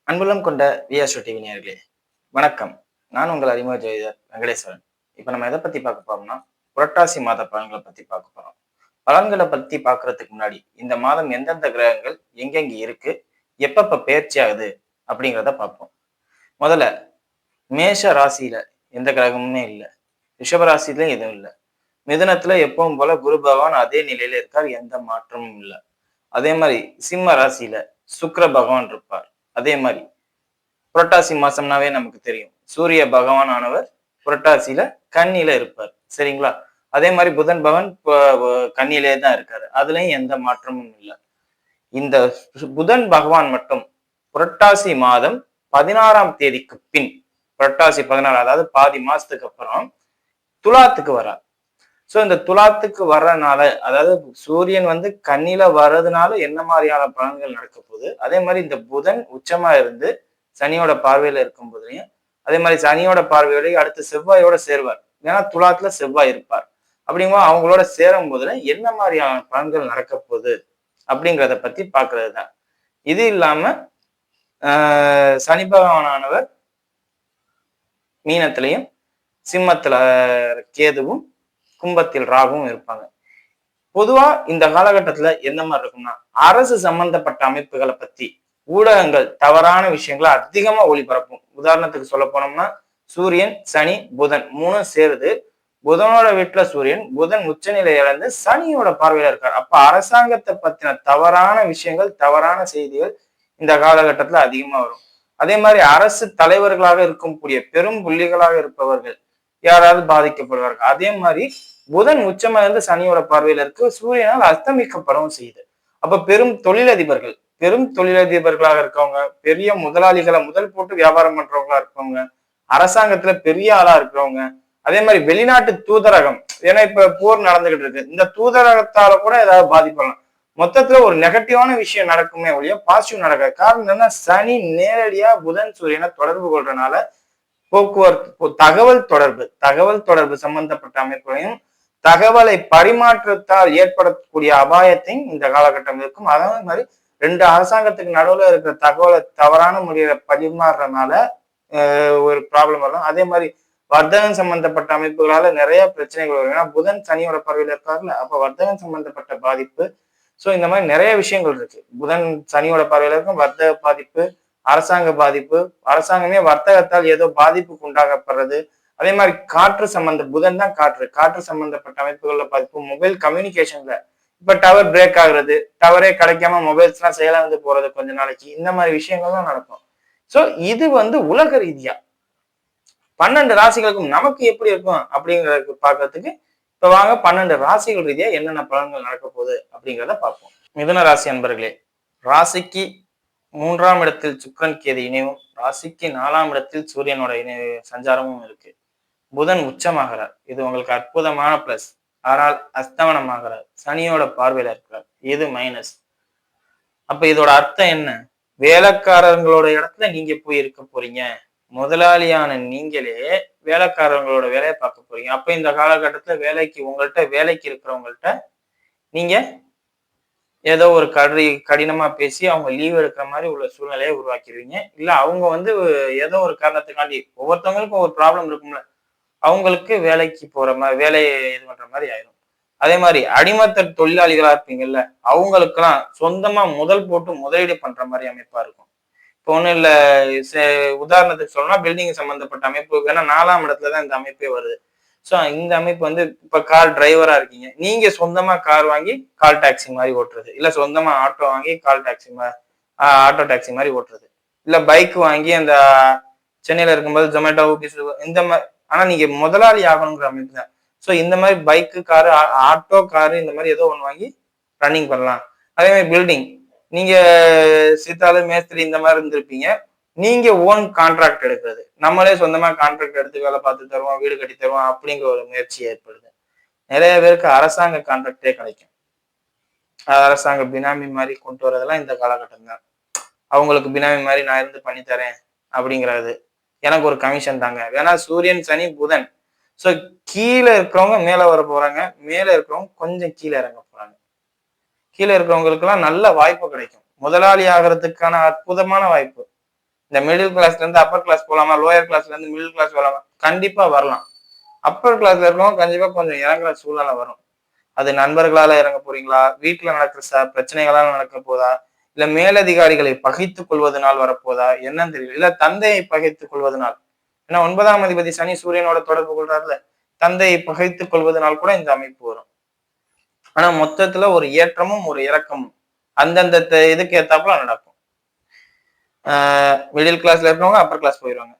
அன்புள்ளம் கொண்ட VSO TV நேயர்களே வணக்கம். நான் உங்கள் அறிமுக ஜோதிடர் வெங்கடேஸ்வரன். இப்ப நம்ம எதை பத்தி பார்க்க போறோம்னா, புரட்டாசி மாத பலன்களை பத்தி பார்க்க போறோம். பலன்களை பத்தி பார்க்கறதுக்கு முன்னாடி இந்த மாதம் எந்தெந்த கிரகங்கள் எங்கெங்க இருக்கு, எப்பப்ப பெயர்ச்சி ஆகுது அப்படிங்கிறத பார்ப்போம். முதல்ல மேஷ ராசியில எந்த கிரகமுமே இல்லை. ரிஷப ராசியிலும் எதுவும் இல்லை. மிதுனத்துல எப்பவும் போல குரு பகவான் அதே நிலையில இருக்கார், எந்த மாற்றமும் இல்லை. அதே மாதிரி சிம்ம ராசியில சுக்கிர பகவான் இருப்பார். அதே மாதிரி புரட்டாசி மாசம்னாவே நமக்கு தெரியும், சூரிய பகவான் ஆனவர் புரட்டாசியில கன்னியில இருப்பார். சரிங்களா? அதே மாதிரி புதன் பகவான் கன்னியிலே தான் இருக்காரு. அதுலயும் எந்த மாற்றமும் இல்லை. இந்த புதன் பகவான் மட்டும் புரட்டாசி மாதம் 16ஆம் தேதிக்கு பின், புரட்டாசி 16 அதாவது பாதி மாசத்துக்கு அப்புறம் துலாத்துக்கு வரார். சோ இந்த துலாத்துக்கு வர்றதுனால, அதாவது சூரியன் கன்னியில வர்றதுனால என்ன மாதிரியான பலன்கள் நடக்க போகுது, அதே மாதிரி இந்த புதன் உச்சமா இருந்து சனியோட பார்வையில இருக்கும் போதுலையும், அதே மாதிரி சனியோட பார்வையோடய அடுத்து செவ்வாயோட சேருவார். ஏன்னா துலாத்துல செவ்வாய் இருப்பார். அப்படிங்கும்போது அவங்களோட சேரும் போதுல என்ன மாதிரியான பலன்கள் நடக்க போகுது அப்படிங்கிறத பத்தி பாக்குறது தான். இது இல்லாம சனி பகவானானவர் மீனத்திலையும், சிம்மத்துல கேதுவும், கும்பத்தில் ராகுவும் இருப்பாங்க. பொதுவா இந்த காலகட்டத்துல என்ன மாதிரி இருக்கும்னா, அரசு சம்பந்தப்பட்ட அமைப்புகளை பத்தி ஊடகங்கள் தவறான விஷயங்களை அதிகமா ஒளிபரப்பும். உதாரணத்துக்கு சொல்ல போனோம்னா, சூரியன், சனி, புதன் மூணும் சேருது. புதனோட வீட்டுல சூரியன், புதன் உச்சநிலை இழந்து சனியோட பார்வையில இருக்கார். அப்ப அரசாங்கத்தை பத்தின தவறான விஷயங்கள், தவறான செய்திகள் இந்த காலகட்டத்துல அதிகமா வரும். அதே மாதிரி அரசு தலைவர்களாக இருக்கக்கூடிய பெரும் புள்ளிகளாக இருப்பவர்கள் யாராவது பாதிக்கப்படுவார்கள். அதே மாதிரி புதன் உச்சமா இருந்து சனியோட பார்வையில இருக்கு, சூரியனால் அஸ்தமிக்கப்படவும் செய்யுது. அப்ப பெரும் தொழிலதிபர்களாக இருக்கவங்க, பெரிய முதலாளிகளை முதல் போட்டு வியாபாரம் பண்றவங்களா இருக்கவங்க, அரசாங்கத்துல பெரிய ஆளா இருக்கிறவங்க, அதே மாதிரி வெளிநாட்டு தூதரகம், ஏன்னா இப்ப போர் நடந்துகிட்டு இருக்கு, இந்த தூதரகத்தால கூட ஏதாவது பாதிப்படலாம். மொத்தத்துல ஒரு நெகட்டிவான விஷயம் நடக்குமே ஒழிய பாசிட்டிவ் நடக்காது. காரணம் என்னன்னா, சனி நேரடியா புதன் சூரியனை தொடர்பு கொள்றதுனால போக்குவரத்து, தகவல் தொடர்பு சம்பந்தப்பட்ட அமைப்புகளையும், தகவலை பரிமாற்றத்தால் ஏற்படக்கூடிய அபாயத்தையும் இந்த காலகட்டம் இருக்கும். அதே மாதிரி ரெண்டு அரசாங்கத்துக்கு நடுவுல இருக்கிற தகவலை தவறான முறையில பரிமாறுறதுனால ஒரு ப்ராப்ளம் வரும். அதே மாதிரி வர்த்தகம் சம்பந்தப்பட்ட அமைப்புகளால நிறைய பிரச்சனைகள் வரும். ஏன்னா புதன் சனியோட பார்வையில இருக்காருல்ல, அப்ப வர்த்தகம் சம்பந்தப்பட்ட பாதிப்பு. சோ இந்த மாதிரி நிறைய விஷயங்கள் இருக்கு. புதன் சனியோட பார்வையில இருக்கும், வர்த்தக பாதிப்பு, அரசாங்க பாதிப்பு, அரசாங்கமே வர்த்தகத்தால் ஏதோ பாதிப்புக்கு உண்டாகப்படுறது. அதே மாதிரி காற்று புதன் தான் காற்று சம்பந்தப்பட்ட அமைப்புகள்ல பாதிப்பு, மொபைல் கம்யூனிகேஷன்ல இப்ப டவர் பிரேக் ஆகுறது, டவரே கிடைக்காம மொபைல்ஸ் எல்லாம் செயலிழந்து போறது கொஞ்ச நாளைக்கு, இந்த மாதிரி விஷயங்கள்லாம் நடக்கும். சோ இது உலக ரீதியா 12 ராசிகளுக்கும் நமக்கு எப்படி இருக்கும் அப்படிங்கறதுக்கு பாக்குறதுக்கு இப்ப வாங்க 12 ராசிகள் ரீதியா என்னென்ன பலன்கள் நடக்க போகுது அப்படிங்கிறத பார்ப்போம். மிதுன ராசி அன்பர்களே, ராசிக்கு 3ஆம் இடத்தில் சுக்கிரன் கேது இணைவும், ராசிக்கு 4ஆம் இடத்தில் சூரியனோட சஞ்சாரமும் இருக்கு. புதன் உச்சமாகிறார், இது உங்களுக்கு அற்புதமான பிளஸ். ஆனால் அஸ்தமனமாகிறார், சனியோட பார்வையில இருக்கிறார், இது மைனஸ். அப்ப இதோட அர்த்தம் என்ன? வேலைக்காரங்களோட இடத்துல நீங்க போய் இருக்க போறீங்க, முதலாளியான நீங்களே வேலைக்காரங்களோட வேலையை பார்க்க போறீங்க. அப்ப இந்த காலகட்டத்துல வேலைக்கு இருக்கிறவங்கள்ட்ட நீங்க ஏதோ ஒரு கடினமா பேசி அவங்க லீவ் எடுக்கிற மாதிரி உள்ள சூழ்நிலையை உருவாக்கிடுவீங்க. இல்ல அவங்க ஏதோ ஒரு காரணத்துக்காண்டி, ஒவ்வொருத்தவங்களுக்கும் ஒரு ப்ராப்ளம் இருக்கும்ல, அவங்களுக்கு வேலைக்கு போற மாதிரி, வேலையை இது பண்ற மாதிரி ஆயிரும். அதே மாதிரி அடிமத்த தொழிலாளிகளா இருப்பீங்கல்ல, அவங்களுக்கெல்லாம் சொந்தமா முதல் போட்டு முதலீடு பண்ற மாதிரி அமைப்பா இருக்கும். இப்போ ஒண்ணும் இல்ல, உதாரணத்துக்கு சொல்லணும்னா பில்டிங் சம்பந்தப்பட்ட அமைப்பு, ஏன்னா 4ஆம் இடத்துலதான் இந்த அமைப்பே வருது. சோ இந்த அமைப்பு இப்ப கார் டிரைவரா இருக்கீங்க, நீங்க சொந்தமா கார் வாங்கி கால் டாக்ஸி மாதிரி ஓட்டுறது, இல்ல சொந்தமா ஆட்டோ வாங்கி ஆட்டோ டாக்ஸி மாதிரி ஓட்டுறது, இல்ல பைக் வாங்கி அந்த சென்னையில இருக்கும்போது ஜொமேட்டோ, இந்த மாதிரி. ஆனா நீங்க முதலாளி ஆகணுங்கிற அமைப்பு தான். சோ இந்த மாதிரி பைக்கு, காரு, ஆட்டோ, காரு, இந்த மாதிரி ஏதோ ஒண்ணு வாங்கி ரன்னிங் பண்ணலாம். அதே மாதிரி பில்டிங், நீங்க சித்தாலு மேஸ்திரி இந்த மாதிரி இருந்திருப்பீங்க, நீங்க ஓன் கான்ட்ராக்ட் எடுக்கிறது, நம்மளே சொந்தமா கான்ட்ராக்ட் எடுத்து வேலை பார்த்து தருவோம், வீடு கட்டி தருவோம் அப்படிங்கிற ஒரு முயற்சி ஏற்படுது. நிறைய பேருக்கு அரசாங்க கான்ட்ராக்டே கிடைக்கும். அரசாங்க பினாமி மாதிரி கொண்டு வரதெல்லாம் இந்த காலகட்டம் தான். அவங்களுக்கு பினாமி மாதிரி நான் இருந்து பண்ணி தரேன் அப்படிங்கிறது, எனக்கு ஒரு கமிஷன் தாங்க. ஏன்னா சூரியன், சனி, புதன். சோ கீழே இருக்கிறவங்க மேல வர போறாங்க, மேல இருக்கிறவங்க கொஞ்சம் கீழே இறங்க போறாங்க. கீழே இருக்கிறவங்களுக்கு எல்லாம் நல்ல வாய்ப்பு கிடைக்கும், முதலாளி ஆகிறதுக்கான அற்புதமான வாய்ப்பு. இந்த மிடில் கிளாஸ்ல இருந்து அப்பர் கிளாஸ் போலாமா, லோயர் கிளாஸ்ல இருந்து மிடில் கிளாஸ் போலாமா? கண்டிப்பா வரலாம். அப்பர் கிளாஸ்ல இருக்கவங்க கண்டிப்பா கொஞ்சம் இறங்குற சூழ்நிலை வரும். அது நண்பர்களால இறங்க போறீங்களா, வீட்டுல நடக்கிற பிரச்சனைகளால நடக்க போதா, இல்ல மேலதிகாரிகளை பகைத்துக் கொள்வதனால் வரப்போதா என்னன்னு தெரியல. இல்ல தந்தையை பகைத்துக் கொள்வதனால், ஏன்னா 9ஆம் அதிபதி சனி சூரியனோட தொடர்பு கொள்றாருல, தந்தையை பகைத்துக் கொள்வதனால் கூட இந்த அமைப்பு வரும். ஆனா மொத்தத்துல ஒரு ஏற்றமும் ஒரு இறக்கமும் அந்தந்த இதுக்கு ஏத்தாப்புல நடக்கும். மிடில் கிளாஸ்ல இருக்கவங்க அப்பர் கிளாஸ் போயிடுவாங்க,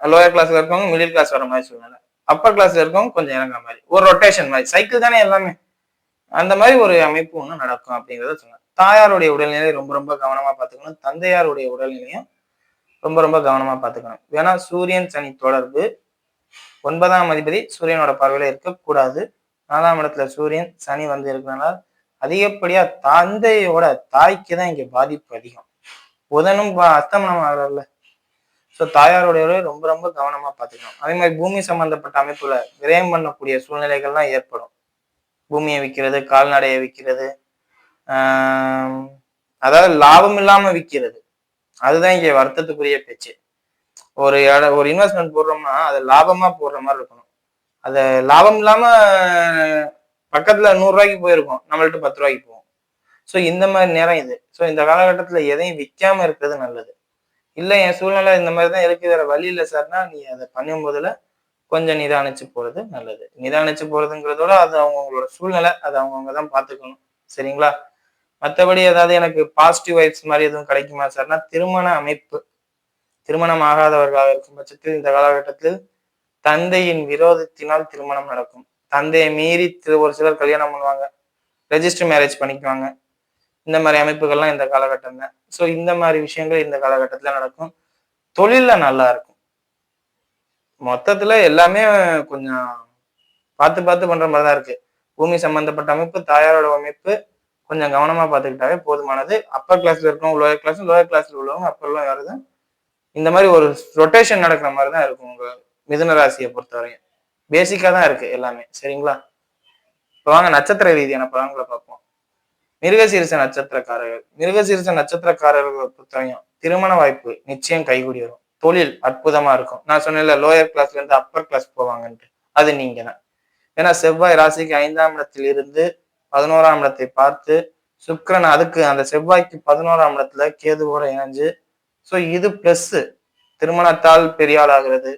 லோயர் கிளாஸ்ல இருக்கவங்க மிடில் கிளாஸ் வர மாதிரி சூழ்நிலை, அப்பர் கிளாஸ்ல இருக்கவங்க கொஞ்சம் இறங்குற மாதிரி, ஒரு ரொட்டேஷன் மாதிரி, சைக்கிள் தானே எல்லாமே. அந்த மாதிரி ஒரு அமைப்பு ஒண்ணு நடக்கும் அப்படிங்கறத சொன்னேன். தாயாருடைய உடல்நிலை ரொம்ப ரொம்ப கவனமா பாத்துக்கணும். தந்தையாருடைய உடல்நிலையும் ரொம்ப ரொம்ப கவனமா பாத்துக்கணும். ஏன்னா சூரியன் சனி தொடர்பு 9ஆம் அதிபதி சூரியனோட பார்வையில இருக்கக்கூடாது. 4ஆம் இடத்துல சூரியன் சனி வந்து இருக்கிறனால அதிகப்படியா தந்தையோட தாய்க்கு தான் இங்க பாதிப்பு அதிகம். புதனும் அஸ்தமனம் ஆகல. சோ தாயாருடைய ரொம்ப ரொம்ப கவனமா பாத்துக்கணும். அதே மாதிரி பூமி சம்பந்தப்பட்ட அமைப்புல விரயம் பண்ணக்கூடிய சூழ்நிலைகள்லாம் ஏற்படும். பூமியை விற்கிறது, கால்நடையை விற்கிறது, அதாவது லாபம் இல்லாம விற்கிறது. அதுதான் இங்க வருத்தத்துக்குரிய பேச்சு. ஒரு இன்வெஸ்ட்மெண்ட் போடுறோம்னா அது லாபமா போடுற மாதிரி இருக்கணும். அது லாபம் இல்லாம பக்கத்துல 100 ரூபாய்க்கு போயிருக்கும், நம்மள்ட்ட 10 ரூபாய்க்கு போகும். ஸோ இந்த மாதிரி நேரம் இது. ஸோ இந்த காலகட்டத்துல எதையும் விற்காம இருக்கிறது நல்லது. இல்ல என் சூழ்நிலை இந்த மாதிரிதான் இருக்கு, வேற வழி இல்லை சார்னா நீ அதை பண்ணும் போதுல கொஞ்சம் நிதானிச்சு போறது நல்லது. நிதானிச்சு போறதுங்கிறதோட அது அவங்களோட சூழ்நிலை, அது அவங்கவுங்கதான் பாத்துக்கணும். சரிங்களா? மற்றபடி ஏதாவது எனக்கு பாசிட்டிவ் வைப்ஸ் மாதிரி எதுவும் கிடைக்குமா சார்னா, திருமண அமைப்பு, திருமணம் ஆகாதவர்களாக இருக்கும் பட்சத்தில் இந்த காலகட்டத்தில் தந்தையின் விரோதத்தினால் திருமணம் நடக்கும். தந்தையை மீறி ஒரு சிலர் கல்யாணம் பண்ணுவாங்க, ரெஜிஸ்டர் மேரேஜ் பண்ணிக்குவாங்க. இந்த மாதிரி அமைப்புகள்லாம் இந்த காலகட்டம் தான். ஸோ இந்த மாதிரி விஷயங்கள் இந்த காலகட்டத்துல நடக்கும். தொழில்ல நல்லா இருக்கும். மொத்தத்துல எல்லாமே கொஞ்சம் பார்த்து பார்த்து பண்ற மாதிரிதான் இருக்கு. பூமி சம்பந்தப்பட்ட அமைப்பு, தாயாரோட அமைப்பு கொஞ்சம் கவனமா பார்த்துக்கிட்டாவே போதுமானது. அப்பர் கிளாஸ்ல இருக்கவங்க லோயர் கிளாஸ், லோயர் கிளாஸ்ல உள்ளவங்க அப்பர்லாம் யாருதான் இந்த மாதிரி ஒரு ரொட்டேஷன் நடக்கிற மாதிரி தான் இருக்கும் உங்க மிதுன ராசியை பொறுத்தவரையும். பேசிக்கா தான் இருக்கு எல்லாமே. சரிங்களா? இப்போ வாங்க நட்சத்திர ரீதியான பலன்களை பார்ப்போம். மிருகசீரிச நட்சத்திரக்காரர்கள், மிருகசீரிச நட்சத்திரக்காரர்களை பொறுத்தவரையும் திருமண வாய்ப்பு நிச்சயம் கைகூடி வரும். தொழில் அற்புதமா இருக்கும். நான் சொன்னேன்ல லோயர் கிளாஸ்ல இருந்து அப்பர் கிளாஸ் போவாங்கன்ட்டு, அது நீங்க தான். ஏன்னா செவ்வாய் ராசிக்கு 5ஆம் இடத்தில் இருந்து 11ஆம் இடத்தை பார்த்து, சுக்கிரன் அதுக்கு அந்த செவ்வாய்க்கு 11ஆம் இடத்துல கேதுவோட இணைஞ்சு, ஸோ இது பிளஸ். திருமணத்தால் பெரிய ஆள் ஆகிறது,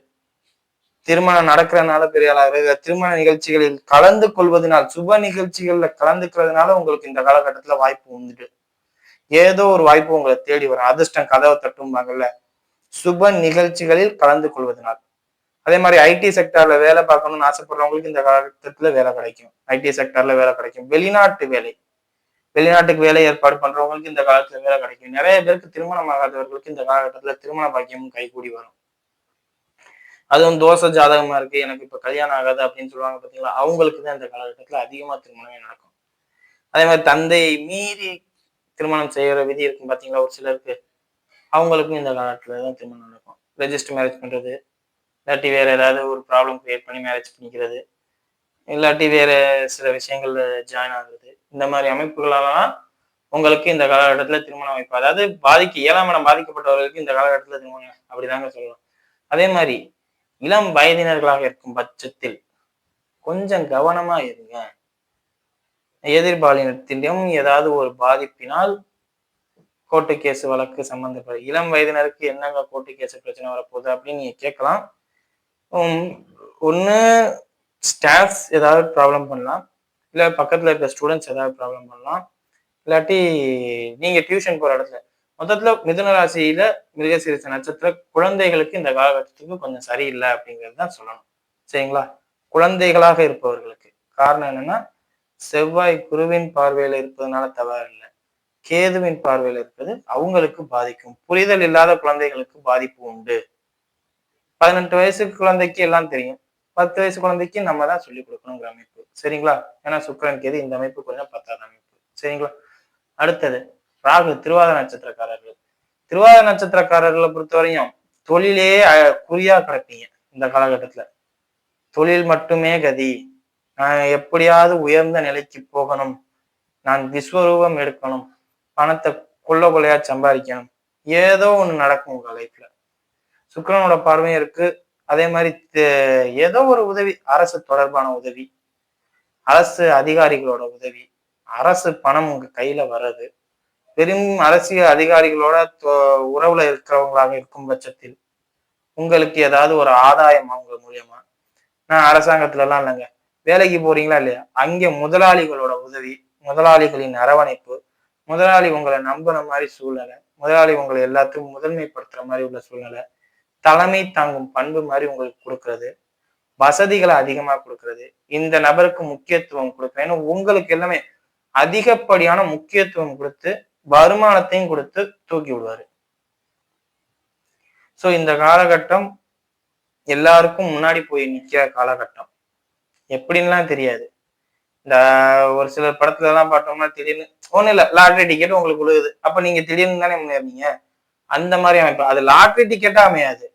திருமணம் நடக்கிறதுனால பெரிய ஆள் ஆகிறது, திருமண நிகழ்ச்சிகளில் கலந்து கொள்வதனால், சுப நிகழ்ச்சிகள்ல கலந்துக்கிறதுனால உங்களுக்கு இந்த காலகட்டத்துல வாய்ப்பு உண்டு. ஏதோ ஒரு வாய்ப்பு உங்களை தேடி வரும். அதிர்ஷ்டம் கதவை தட்டும்பாங்கல்ல, சுப நிகழ்ச்சிகளில் கலந்து கொள்வதனால். அதே மாதிரி ஐடி செக்டர்ல வேலை பார்க்கணும்னு ஆசைப்படுறவங்களுக்கு இந்த காலகட்டத்துல வேலை கிடைக்கும். ஐடி செக்டர்ல வேலை கிடைக்கும். வெளிநாட்டு வேலை, வெளிநாட்டுக்கு வேலை ஏற்பாடு பண்றவங்களுக்கு இந்த காலத்துல வேலை கிடைக்கும். நிறைய பேருக்கு திருமணம் ஆகாதவர்களுக்கு இந்த காலகட்டத்துல திருமண பாக்கியமும் கைகூடி வரும். அதுவும் தோசை ஜாதகமா இருக்கு, எனக்கு இப்ப கல்யாணம் ஆகாது அப்படின்னு சொல்லுவாங்க பாத்தீங்களா, அவங்களுக்கு தான் இந்த காலகட்டத்துல அதிகமா திருமணமே நடக்கும். அதே மாதிரி தந்தையை மீறி திருமணம் செய்யற விதி இருக்கும் பாத்தீங்களா ஒரு சிலருக்கு, அவங்களுக்கும் இந்த காலத்துலதான் திருமணம் நடக்கும். ரெஜிஸ்டர் மேரேஜ் பண்றது, இல்லாட்டி வேற ஏதாவது ஒரு ப்ராப்ளம் கிரியேட் பண்ணி மேரேஜ் பண்ணிக்கிறது, இல்லாட்டி வேற சில விஷயங்கள்ல ஜாயின் ஆகுறது, இந்த மாதிரி அமைப்புகளெல்லாம் உங்களுக்கு இந்த காலகட்டத்துல திருமணம் வாய்ப்பு, அதாவது 7ஆம் இடம் பாதிக்கப்பட்டவர்களுக்கு இந்த காலகட்டத்துல திருமணம் அப்படிதாங்க சொல்லலாம். அதே மாதிரி இளம் வயதினர்களாக இருக்கும் பட்சத்தில் கொஞ்சம் கவனமா இருங்க. எதிர்பாலினத்திலும் ஏதாவது ஒரு பாதிப்பினால் கோர்ட்டு கேஸ் வழக்கு சம்பந்தப்படும். இளம் வயதினருக்கு என்னங்க கோர்ட்டு கேஸ் பிரச்சனை வரப்போகுது அப்படின்னு நீங்க கேட்கலாம். ஒண்ணு ஸ்டாஃப்ஸ் ஏதாவது ப்ராப்ளம் பண்ணலாம், இல்ல பக்கத்துல இருக்க ஸ்டூடெண்ட்ஸ் ஏதாவது ப்ராப்ளம் பண்ணலாம், இல்லாட்டி நீங்க டியூஷன் போற இடத்துல. மொத்தத்துல மிதுன ராசியில மிருகசீரிச நட்சத்திர குழந்தைகளுக்கு இந்த காலகட்டத்துக்கு கொஞ்சம் சரியில்லை அப்படிங்கிறது தான் சொல்லணும். சரிங்களா? குழந்தைகளாக இருப்பவர்களுக்கு காரணம் என்னன்னா, செவ்வாய் குருவின் பார்வையில இருப்பதனால தவறு இல்லை, கேதுவின் பார்வையில இருப்பது அவங்களுக்கு பாதிக்கும். புரிதல் இல்லாத குழந்தைகளுக்கு பாதிப்பு உண்டு. 18 வயசு குழந்தைக்கு எல்லாம் தெரியும், 10 வயசு குழந்தைக்கு நம்ம தான் சொல்லிக் கொடுக்கணுங்கிற அமைப்பு. சரிங்களா? ஏன்னா சுக்கிரன் கேது இந்த அமைப்பு கொஞ்சம் பத்தாத அமைப்பு. சரிங்களா? அடுத்தது ராகு, திருவாதிரை நட்சத்திரக்காரர்கள். திருவாதிரை நட்சத்திரக்காரர்களை பொறுத்தவரையும் தொழிலே குறியா கிடப்பீங்க இந்த காலகட்டத்துல. தொழில் மட்டுமே கதி, நான் எப்படியாவது உயர்ந்த நிலைக்கு போகணும், நான் விஸ்வரூபம் எடுக்கணும், பணத்தை கொள்ளையா சம்பாதிக்கணும், ஏதோ ஒண்ணு நடக்கும் உங்க லைஃப்ல. சுக்கிரனோட பார்வையும் இருக்கு. அதே மாதிரி ஏதோ ஒரு உதவி, அரசு தொடர்பான உதவி, அரசு அதிகாரிகளோட உதவி, அரசு பணம் உங்க கையில வர்றது, பெரும் அரசியல் அதிகாரிகளோட உறவுல இருக்கிறவங்களாக இருக்கும் பட்சத்தில் உங்களுக்கு ஏதாவது ஒரு ஆதாயம் அவங்க மூலியமா. நான் அரசாங்கத்துல எல்லாம் இல்லைங்க. வேலைக்கு போறீங்களா இல்லையா? அங்கே முதலாளிகளோட உதவி, முதலாளிகளின் அரவணைப்பு, முதலாளி உங்களை நம்புற மாதிரி சூழ்நிலை, முதலாளி உங்களை எல்லாத்துக்கும் முதன்மைப்படுத்துற மாதிரி உள்ள சூழ்நிலை, தலைமை தாங்கும் பண்பு மாதிரி உங்களுக்கு கொடுக்கறது, வசதிகளை அதிகமா கொடுக்கறது, இந்த நபருக்கு முக்கியத்துவம் கொடுக்குறேன்னு உங்களுக்கு எல்லாமே அதிகப்படியான முக்கியத்துவம் கொடுத்து வருமானத்தையும் கொடுத்து தூக்கி விடுவாரு. சோ இந்த காலகட்டம் எல்லாருக்கும் முன்னாடி போய் நிக்கிற காலகட்டம். எப்படின்லாம் தெரியாது. இந்த ஒரு சில படத்துல எல்லாம் பார்த்தோம்னா திடீர்னு ஒண்ணும் இல்ல, லாட்டரி டிக்கெட் உங்களுக்கு விழுகுது. அப்ப நீங்க திடீர்னு தானே முன்னேறீங்க. அந்த மாதிரி அமைப்பு. அது லாட்டரி டிக்கெட்டா அமையாது.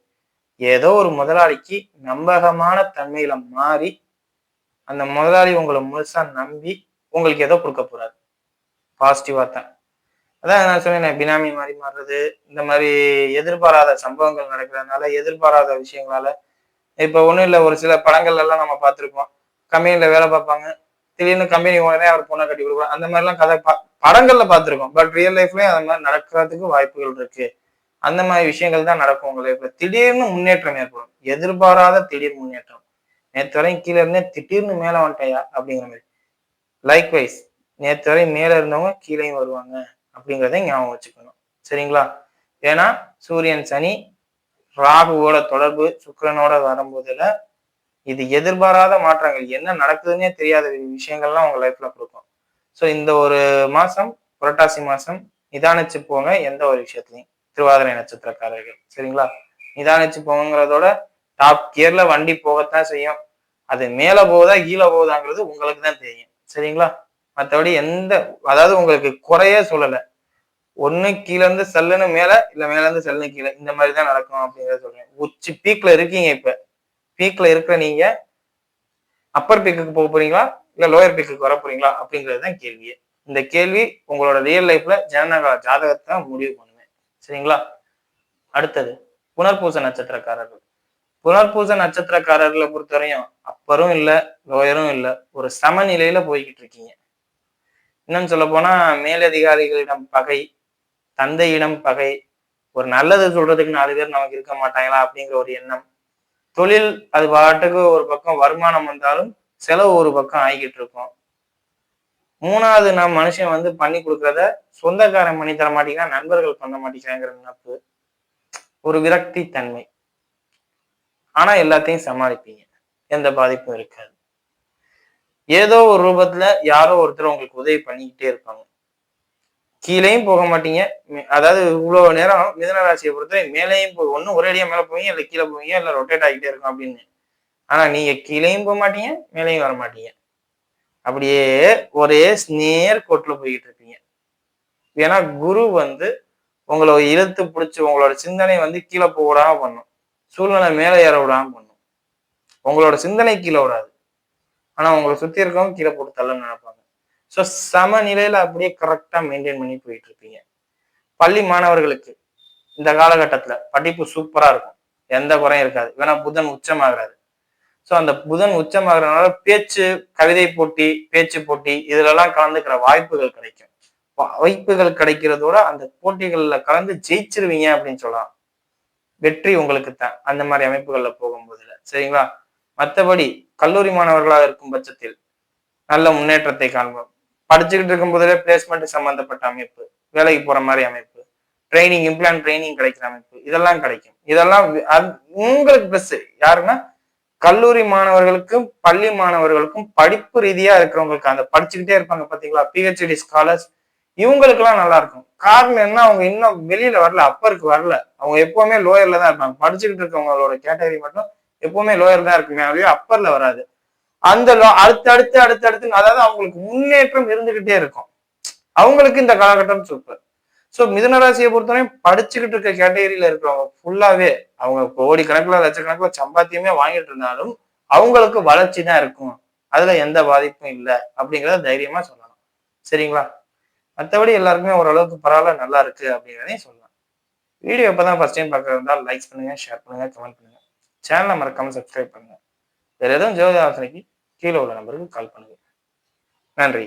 ஏதோ ஒரு முதலாளிக்கு நம்பகமான தன்மையில மாறி அந்த முதலாளி உங்களை முழுசா நம்பி உங்களுக்கு ஏதோ கொடுக்க போறாரு. பாசிட்டிவா தான். அதான் நான் சொன்னேன், பினாமி மாதிரி மாறுறது, இந்த மாதிரி எதிர்பாராத சம்பவங்கள் நடக்கிறதுனால, எதிர்பாராத விஷயங்களால. இப்ப ஒண்ணும் இல்ல, ஒரு சில படங்கள்ல எல்லாம் நம்ம பார்த்திருப்போம். கம்பெனில வேலை பார்ப்பாங்க, திடீர்னு கம்பெனி உடனே அவர் பொண்ணை கட்டி கொடுக்குறோம். அந்த மாதிரி எல்லாம் கதை படங்கள்ல பார்த்திருக்கோம். பட் ரியல் லைஃப்லயும் அந்த மாதிரி நடக்கிறதுக்கு வாய்ப்புகள் இருக்கு. அந்த மாதிரி விஷயங்கள் தான் நடக்கும் உங்க லைஃப்ல. திடீர்னு முன்னேற்றம் ஏற்படும். எதிர்பாராத திடீர் முன்னேற்றம். நேற்று வரையும் கீழே இருந்தே திடீர்னு மேல வந்துட்டையா அப்படிங்கிற மாதிரி. லைக் வைஸ் நேற்று வரை மேல இருந்தவங்க கீழேயும் வருவாங்க அப்படிங்கிறத ஞாபகம் வச்சுக்கணும். சரிங்களா? ஏன்னா சூரியன் சனி ராகுவோட தொடர்பு சுக்கிரனோட வரும்போதுல இது எதிர்பாராத மாற்றங்கள், என்ன நடக்குதுன்னே தெரியாத விஷயங்கள்லாம் உங்க லைஃப்ல கொடுக்கும். ஸோ இந்த ஒரு மாசம், புரட்டாசி மாசம் நிதானிச்சு போங்க எந்த ஒரு விஷயத்துலையும். திருவாதிரை நட்சத்திரக்காரர்கள் சரிங்களா? நிதானிச்சு போங்கிறதோட டாப் கியர்ல வண்டி போகத்தான் செய்யும். அது மேல போகுதா கீழே போகுதாங்கிறது உங்களுக்கு தான் தெரியும். சரிங்களா? மற்றபடி அதாவது உங்களுக்கு குறைய சொல்லலை. ஒண்ணு கீழே இருந்து செல்லுன்னு மேல, இல்ல மேல இருந்து செல்லுன்னு கீழே, இந்த மாதிரிதான் நடக்கும் அப்படிங்கிறத சொல்றேன். உச்சி பீக்ல இருக்கீங்க. இப்ப பீக்ல இருக்கிற நீங்க அப்பர் பீக்குக்கு போக போறீங்களா இல்ல லோயர் பீக்குக்கு வர போறீங்களா அப்படிங்கிறதுதான் கேள்வியே. இந்த கேள்வி உங்களோட ரியல் லைஃப்ல ஜனனகால ஜாதகத்தை முடிவு பண்ணுவேன். சரிங்களா? அடுத்தது புனர்பூச நட்சத்திரக்காரர்கள். புனர்பூச நட்சத்திரக்காரர்களை பொறுத்தவரையும் அப்பரும் இல்ல லோயரும் இல்ல, ஒரு சமநிலையில போய்கிட்டு இருக்கீங்க. இன்னும் சொல்ல போனா மேலதிகாரிகளிடம் பகை, தந்தையிடம் பகை, ஒரு நல்லது சொல்றதுக்கு 4 பேர் நமக்கு இருக்க மாட்டாங்களா அப்படிங்கிற ஒரு எண்ணம், தொழில் அது பாட்டுக்கு ஒரு பக்கம் வருமானம் வந்தாலும் செலவு ஒரு பக்கம் ஆகிக்கிட்டு இருக்கும். 3வது மனுஷன் பண்ணி கொடுக்கறத சொந்தக்காரன் பண்ணி தர மாட்டேங்கிறான், நண்பர்கள் பண்ண மாட்டேங்கிறாங்கிற நினைப்பு, ஒரு விரக்தி தன்மை. ஆனா எல்லாத்தையும் சமாளிப்பீங்க, எந்த பாதிப்பும் இருக்காது. ஏதோ ஒரு ரூபத்துல யாரோ ஒருத்தர் உங்களுக்கு உதவி பண்ணிக்கிட்டே இருப்பாங்க. கீழேயும் போக மாட்டீங்க. அதாவது இவ்வளவு நேரம் மிதுன ராசியை பொறுத்த மேலேயும் ஒன்னும் ஒரே அடியா மேல போவீங்க, இல்ல கீழே போவீங்க, இல்ல ரொட்டேட் ஆகிட்டே இருக்கும் அப்படின்னு. ஆனா நீங்க கீழேயும் போக மாட்டீங்க, மேலேயும் வர மாட்டீங்க. அப்படியே ஒரே நேர் கோட்டுல போய்கிட்டு இருப்பீங்க. ஏன்னா குரு உங்களை இழுத்து பிடிச்சி உங்களோட சிந்தனை கீழே போக விடாம பண்ணும், சூழ்நிலை மேல ஏற விடாம பண்ணும். உங்களோட சிந்தனை கீழே விடாது, ஆனா உங்களை சுத்தி இருக்கவங்க கீழே போட்டு தள்ளன்னு நினைப்பாங்க. ஸோ சமநிலையில அப்படியே கரெக்டா மெயின்டைன் பண்ணி போயிட்டு இருப்பீங்க. பள்ளி மாணவர்களுக்கு இந்த காலகட்டத்துல படிப்பு சூப்பரா இருக்கும், எந்த குறையும் இருக்காது. வேணா புதன் உச்சமாகிறாரு. ஸோ அந்த புதன் உச்சமாகறதுனால பேச்சு, கவிதை போட்டி, பேச்சு போட்டி இதுல எல்லாம் கலந்துக்கிற வாய்ப்புகள் கிடைக்கும். வாய்ப்புகள் கிடைக்கிறதோட அந்த போட்டிகள்ல கலந்து ஜெயிச்சிருவீங்க அப்படின்னு சொல்லலாம். வெற்றி உங்களுக்கு தான் அந்த மாதிரி அமைப்புகள்ல போகும்போதுல. சரிங்களா? மற்றபடி கல்லூரி மாணவர்களாக இருக்கும் பட்சத்தில் நல்ல முன்னேற்றத்தை காண்போம். படிச்சுக்கிட்டு இருக்கும் போதுல பிளேஸ்மெண்ட் சம்பந்தப்பட்ட அமைப்பு, வேலைக்கு போற மாதிரி அமைப்பு, ட்ரைனிங் இம்ப்ளான் ட்ரைனிங் கிடைக்கிற அமைப்பு, இதெல்லாம் கிடைக்கும். இதெல்லாம் உங்களுக்கு பிளஸ். யாருன்னா கல்லூரி மாணவர்களுக்கும் பள்ளி மாணவர்களுக்கும் படிப்பு ரீதியா இருக்கிறவங்களுக்கு, அந்த படிச்சுக்கிட்டே இருப்பாங்க பாத்தீங்களா, பிஹெச்டி ஸ்காலர்ஸ், இவங்களுக்கு எல்லாம் நல்லா இருக்கும். காரணம் என்ன, அவங்க இன்னும் வெளியில வரல, அப்பருக்கு வரல. அவங்க எப்பவுமே லோயர்ல தான் இருப்பாங்க. படிச்சுக்கிட்டு இருக்கவங்களோட கேட்டகரி மட்டும் எப்பவுமே லோயர் தான் இருக்குமே, அப்பர்ல வராது. அந்த அடுத்தடுத்து அடுத்தடுத்து அதாவது அவங்களுக்கு முன்னேற்றம் இருந்துகிட்டே இருக்கும். அவங்களுக்கு இந்த காலகட்டம் சூப்பர். சோ மிதுனராசியை பொறுத்தவரையும் படிச்சுக்கிட்டு இருக்க கேட்டகரியில இருக்கிறவங்க ஃபுல்லாவே அவங்க கோடி கணக்குல லட்சக்கணக்குல சம்பாத்தியமே வாங்கிட்டு இருந்தாலும் அவங்களுக்கு வளர்ச்சி தான் இருக்கும். அதுல எந்த பாதிப்பும் இல்லை அப்படிங்கிறத தைரியமா சொல்லலாம். சரிங்களா? மற்றபடி எல்லாருக்குமே ஓரளவுக்கு பரவாயில்ல, நல்லா இருக்கு அப்படிங்கிறதையும் சொல்லலாம். வீடியோ இப்பதான் ஃபர்ஸ்ட் டைம் பார்க்கறதா இருந்தால் லைக் பண்ணுங்க, ஷேர் பண்ணுங்க, கமெண்ட் பண்ணுங்க. சேனலை மறக்காம சப்ஸ்கிரைப் பண்ணுங்க. வேற எதுவும் ஜோதிட ஆலோசனைக்கு கீழே உள்ள நம்பருக்கு கால் பண்ணுங்க. நன்றி.